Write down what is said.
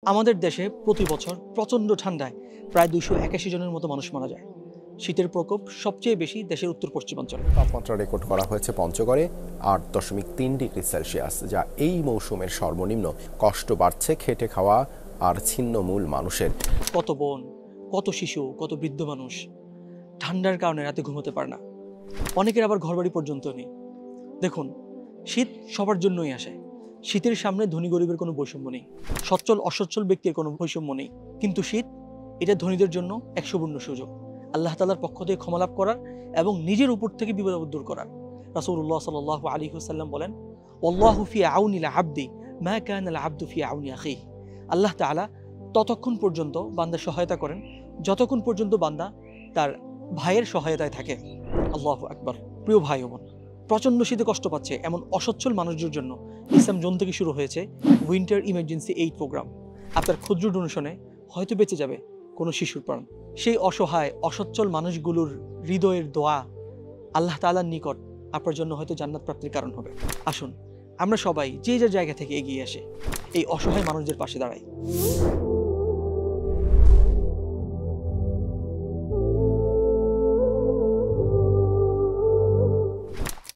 আমাদের দেশে প্রতি বছর প্রচণ্ড ঠান্ডায় প্রায় 281 জনের মতো মানুষ মারা যায়। শীতের প্রকোপ সবচেয়ে বেশি দেশের উত্তর পশ্চিমাঞ্চলে। তাপমাত্রা রেকর্ড করা হয়েছে পঞ্চগড়ে 8.3 ডিগ্রি সেলসিয়াস, যা এই মৌসুমের সর্বনিম্ন। কষ্ট বাড়ছে খেটে খাওয়া আর ছিন্নমূল মানুষের। কত বোন, কত শিশু, কত বৃদ্ধ মানুষ ঠান্ডার কারণে রাতে ঘুমোতে পারে না। অনেকের আবার ঘরবাড়ি পর্যন্ত নেই। দেখুন, শীত সবার জন্যই আসে। শীতের সামনে ধনী গরিবের কোনো বৈষম্য নেই, সচ্ছল অসচ্ছল ব্যক্তির কোনো বৈষম্য নেই। কিন্তু শীত, এটা ধনীদের জন্য এক সুবর্ণ সুযোগ, আল্লাহ তাআলার পক্ষ থেকে ক্ষমা লাভ করার এবং নিজের উপর থেকে বিপদ দূর করার। রাসূলুল্লাহ সাল্লাল্লাহু আলাইহি ওয়াসাল্লাম বলেন, ওয়াল্লাহু ফি আউনিল আবদি মা কানাল আবদু ফি আউনি আখিহি। আল্লাহ তাআলা ততক্ষণ পর্যন্ত বান্দার সহায়তা করেন যতক্ষণ পর্যন্ত বান্দা তার ভাইয়ের সহায়তায় থাকে। আল্লাহু আকবার। প্রিয় ভাই ও বোন, প্রচণ্ড শীতে কষ্ট পাচ্ছে এমন অসচ্ছল মানুষদের জন্য ইসলাম জোন থেকে শুরু হয়েছে উইন্টার ইমার্জেন্সি এইড প্রোগ্রাম। আপনার ক্ষুদ্র ডোনেশনে হয়তো বেঁচে যাবে কোনো শিশুর প্রাণ। সেই অসহায় অসচ্ছল মানুষগুলোর হৃদয়ের দোয়া আল্লাহ তাআলার নিকট আপনার জন্য হয়তো জান্নাত প্রাপ্তির কারণ হবে। আসুন আমরা সবাই যে যার জায়গা থেকে এগিয়ে আসে এই অসহায় মানুষদের পাশে দাঁড়াই।